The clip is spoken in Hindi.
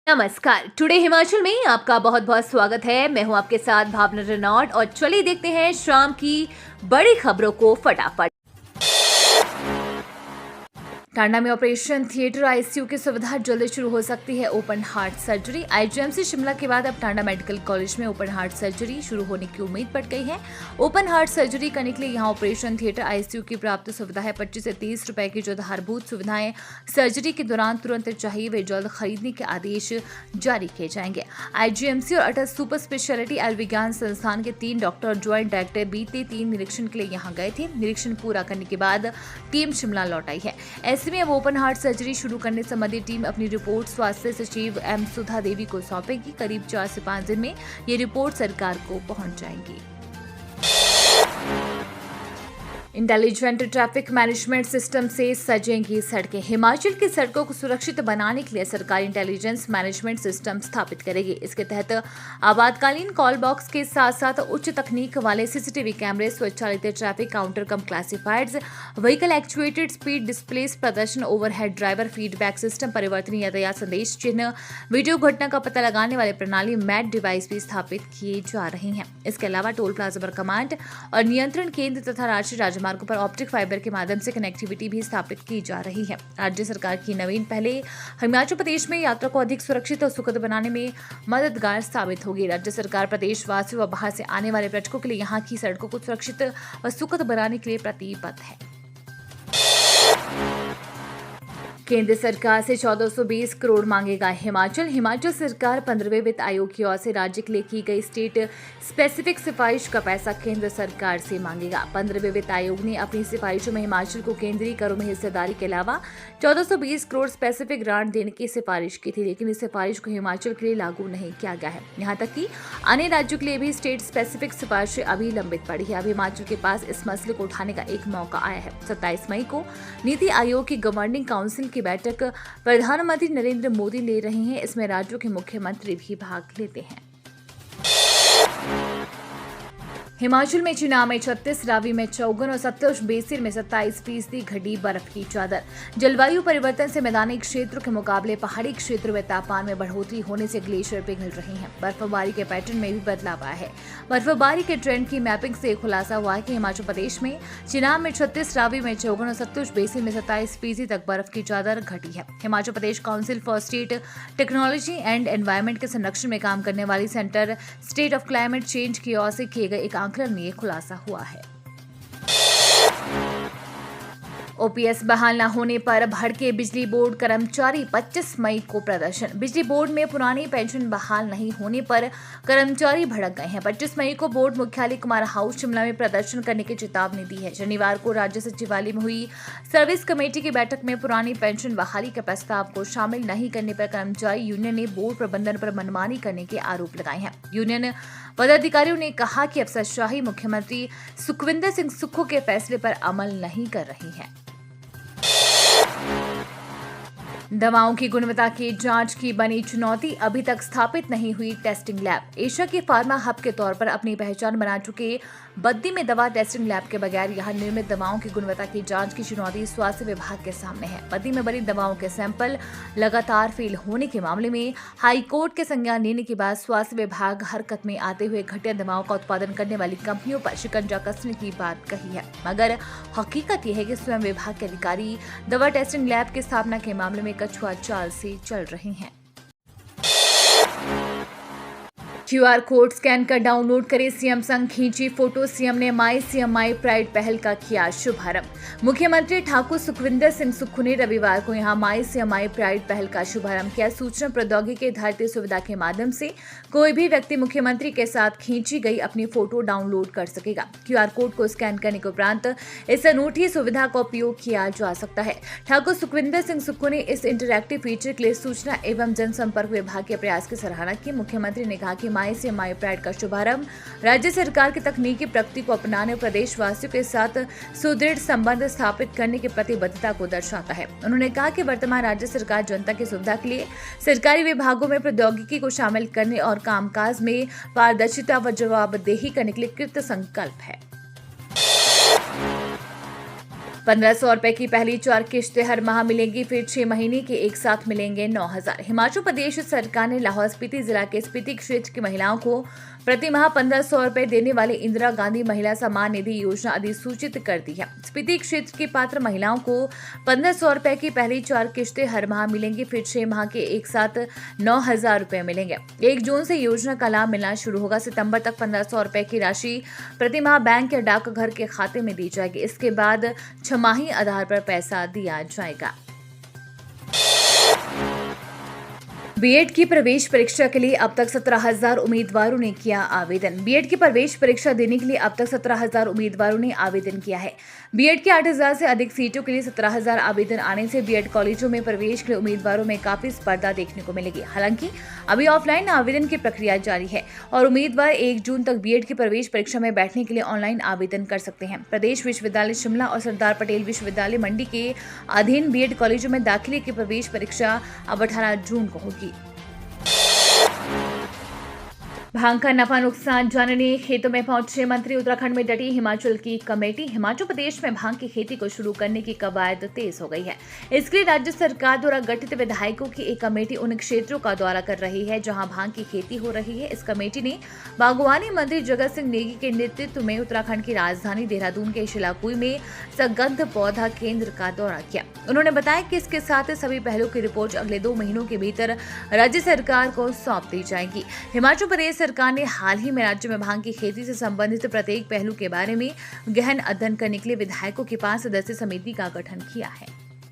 नमस्कार। टुडे हिमाचल में आपका बहुत बहुत स्वागत है। मैं हूं आपके साथ भावना रेनॉल्ड और चलिए देखते हैं शाम की बड़ी खबरों को फटाफट। टांडा में ऑपरेशन थिएटर आईसीयू की सुविधा जल्द शुरू हो सकती है। Open heart surgery IGMC Shimla के बाद अब टांडा मेडिकल कॉलेज में ओपन हार्ट सर्जरी शुरू होने की उम्मीद बढ़ गई है। ओपन हार्ट सर्जरी करने के लिए यहां ऑपरेशन थिएटर आईसीयू की प्राप्त सुविधा है। 25 से 30 रुपए की जो आधारभूत सुविधाएं सर्जरी के दौरान तुरंत चाहिए वे जल्द खरीदने के आदेश जारी किए जाएंगे। आईजीएमसी और अटल सुपर स्पेशलिटी आयुर्विज्ञान संस्थान के 3 डॉक्टर ज्वाइंट डायरेक्टर बीते 3 निरीक्षण के लिए यहाँ गए थे। निरीक्षण पूरा करने के बाद टीम शिमला लौट आई है। ऐसे में अब ओपन हार्ट सर्जरी शुरू करने संबंधी टीम अपनी रिपोर्ट स्वास्थ्य सचिव एम सुधा देवी को सौंपेगी। करीब 4 से 5 दिन में ये रिपोर्ट सरकार को पहुंच जाएगी। इंटेलिजेंट ट्रैफिक मैनेजमेंट सिस्टम से सजेंगी सड़कें। हिमाचल की सड़कों को सुरक्षित बनाने के लिए सरकार इंटेलिजेंस मैनेजमेंट सिस्टम स्थापित करेगी। इसके तहत आपातकालीन कॉल बॉक्स के साथ साथ उच्च तकनीक वाले सीसीटीवी कैमरे, स्वचालित ट्रैफिक काउंटर कम classifieds, vehicle actuated speed displace, प्रदर्शन ओवरहेड ड्राइवर फीडबैक सिस्टम, परिवर्तनीय यातायात संदेश चिन्ह, वीडियो घटना का पता लगाने वाले प्रणाली मैट डिवाइस भी स्थापित किए जा रहे हैं। इसके अलावा टोल प्लाजा पर कमांड और नियंत्रण केंद्र तथा राष्ट्रीय राजमार्गों पर ऑप्टिक फाइबर के माध्यम से कनेक्टिविटी भी स्थापित की जा रही है। राज्य सरकार की नवीन पहले हिमाचल प्रदेश में यात्रा को अधिक सुरक्षित और सुखद बनाने में मददगार साबित होगी। राज्य सरकार प्रदेशवासियों व बाहर से आने वाले पर्यटकों के लिए यहाँ की सड़कों को सुरक्षित व सुखद बनाने के लिए प्रतिबद्ध है। केंद्र सरकार से 1420 करोड़ मांगेगा हिमाचल सरकार 15वें वित्त आयोग की ओर से राज्य के लिए की गई स्टेट स्पेसिफिक सिफारिश का पैसा केंद्र सरकार से मांगेगा। 15वें वित्त आयोग ने अपनी सिफारिशों में हिमाचल को केंद्रीय करों में हिस्सेदारी के अलावा 1420 करोड़ स्पेसिफिक ग्रांट देने की सिफारिश की थी, लेकिन इस सिफारिश को हिमाचल के लिए लागू नहीं किया गया है। यहाँ तक कि अन्य राज्यों के लिए भी स्टेट स्पेसिफिक सिफारिशें अभी लंबित पड़ी है। अब हिमाचल के पास इस मसले को उठाने का एक मौका आया है। 27 मई को नीति आयोग की गवर्निंग काउंसिल की बैठक प्रधानमंत्री नरेंद्र मोदी ले रहे हैं। इसमें राज्यों के मुख्यमंत्री भी भाग लेते हैं। हिमाचल में चिनाब में 36, रावी में 54 और सतलुज बेसिन में 27% घटी बर्फ की चादर। जलवायु परिवर्तन से मैदानी क्षेत्रों के मुकाबले पहाड़ी क्षेत्रों में तापमान में बढ़ोतरी होने से ग्लेशियर पिघल रहे हैं। बर्फबारी के पैटर्न में भी बदलाव आया है। बर्फबारी के ट्रेंड की मैपिंग से खुलासा हुआ है कि हिमाचल प्रदेश में चिनाब में 36, रावी में 54 और सतलुज बेसिन में 27% तक बर्फ की चादर घटी है। Himachal Pradesh council for state technology and environment के संरक्षण में काम करने वाली centre state of climate change की ओर से किए गए एक आंकलन में खुलासा हुआ है। ओपीएस बहाल न होने पर भड़के बिजली बोर्ड कर्मचारी, 25 मई को प्रदर्शन। बिजली बोर्ड में पुरानी पेंशन बहाल नहीं होने पर कर्मचारी भड़क गए हैं। 25 मई को बोर्ड मुख्यालय कुमार हाउस शिमला में प्रदर्शन करने की चेतावनी दी है। शनिवार को राज्य सचिवालय में हुई सर्विस कमेटी की बैठक में पुरानी पेंशन बहाली के प्रस्ताव को शामिल नहीं करने पर कर्मचारी यूनियन ने बोर्ड प्रबंधन पर मनमानी करने के आरोप लगाए हैं। यूनियन पदाधिकारियों ने कहा कि अफसरशाही मुख्यमंत्री सुखविंदर सिंह सुक्खू के फैसले पर अमल नहीं कर रही है। दवाओं की गुणवत्ता की जांच की बनी चुनौती, अभी तक स्थापित नहीं हुई टेस्टिंग लैब। एशिया के फार्मा हब के तौर पर अपनी पहचान बना चुके बद्दी में दवा टेस्टिंग लैब के बगैर यहां निर्मित दवाओं की गुणवत्ता की जांच की चुनौती स्वास्थ्य विभाग के सामने है। बद्दी में बनी दवाओं के सैंपल लगातार फेल होने के मामले में हाई कोर्ट के संज्ञान लेने के बाद स्वास्थ्य विभाग हरकत में आते हुए घटिया दवाओं का उत्पादन करने वाली कंपनियों पर शिकंजा कसने की बात कही है। मगर हकीकत यह है कि स्वयं विभाग के अधिकारी दवा टेस्टिंग लैब की स्थापना के मामले में कछुआ चाल से चल रहे हैं। क्यूआर कोड स्कैन कर डाउनलोड करें सीएम संग खींची फोटो। सीएम ने माई सीएम माई प्राइड पहल का किया शुभारंभ। मुख्यमंत्री ठाकुर सुखविंदर सिंह सुक्खू ने रविवार को यहां माई सीएम माई प्राइड पहल का शुभारंभ किया। सूचना प्रौद्योगिकी आधारित सुविधा के माध्यम से कोई भी व्यक्ति मुख्यमंत्री के साथ खींची गई अपनी फोटो डाउनलोड कर सकेगा। क्यूआर कोड को स्कैन करने के उपरांत इस अनूठी सुविधा का उपयोग किया जा सकता है। ठाकुर सुखविंदर सिंह सुक्खू ने इस इंटरैक्टिव फीचर के लिए सूचना एवं जनसंपर्क विभाग के प्रयास की सराहना की। मुख्यमंत्री ने कहा कि माई से माई प्राइड का शुभारंभ राज्य सरकार की तकनीकी प्रगति को अपनाने और प्रदेशवासियों के साथ सुदृढ़ संबंध स्थापित करने की प्रतिबद्धता को दर्शाता है। उन्होंने कहा कि वर्तमान राज्य सरकार जनता की सुविधा के लिए सरकारी विभागों में प्रौद्योगिकी को शामिल करने और कामकाज में पारदर्शिता व जवाबदेही करने के लिए कृत संकल्प है। ₹1,500 की पहली 4 किश्तें हर माह मिलेंगी, फिर 6 महीने के एक साथ मिलेंगे 9,000। हिमाचल प्रदेश सरकार ने लाहौल स्पीति जिला के स्पीति क्षेत्र की महिलाओं को प्रति माह ₹1,500 देने वाली इंदिरा गांधी महिला सम्मान निधि योजना अधिसूचित कर दी है। स्पीति क्षेत्र की पात्र महिलाओं को ₹1,500 की पहली 4 किश्तें हर माह मिलेंगी, फिर 6 माह के एक साथ ₹9,000 मिलेंगे। 1 जून से योजना का लाभ मिलना शुरू होगा। सितंबर तक ₹1,500 की राशि प्रति माह बैंक या डाकघर के खाते में दी जाएगी। इसके बाद छमाही आधार पर पैसा दिया जाएगा। बीएड की प्रवेश परीक्षा के लिए अब तक 17,000 उम्मीदवारों ने किया आवेदन। बीएड की प्रवेश परीक्षा देने के लिए अब तक 17,000 उम्मीदवारों ने आवेदन किया है। बीएड की 8,000 से अधिक सीटों के लिए 17,000 आवेदन आने से बीएड कॉलेजों में प्रवेश के लिए उम्मीदवारों में काफी स्पर्धा देखने को मिलेगी। हालांकि अभी ऑफलाइन आवेदन की प्रक्रिया जारी है और उम्मीदवार 1 जून तक बीएड की प्रवेश परीक्षा में बैठने के लिए ऑनलाइन आवेदन कर सकते हैं। प्रदेश विश्वविद्यालय शिमला और सरदार पटेल विश्वविद्यालय मंडी के अधीन बीएड कॉलेजों में दाखिले की प्रवेश परीक्षा अब 18 जून को होगी। भांग का नफा नुकसान जानने खेतों में पहुंचे मंत्री। उत्तराखंड में डटी हिमाचल की कमेटी। हिमाचल प्रदेश में भांग की खेती को शुरू करने की कवायद तेज हो गई है। इसके लिए राज्य सरकार द्वारा गठित विधायकों की एक कमेटी उन क्षेत्रों का दौरा कर रही है जहां भांग की खेती हो रही है। इस कमेटी ने बागवानी मंत्री जगत सिंह नेगी के नेतृत्व में उत्तराखंड की राजधानी देहरादून के शिलाकुई में सगंध पौधा केंद्र का दौरा किया। उन्होंने बताया कि इसके साथ सभी पहलुओं की रिपोर्ट अगले 2 महीनों के भीतर राज्य सरकार को सौंप दी जाएगी। हिमाचल प्रदेश सरकार ने हाल ही में राज्य में भांग की खेती से संबंधित प्रत्येक पहलू के बारे में गहन अध्ययन करने के लिए विधायकों की 5 सदस्यीय समिति का गठन किया है।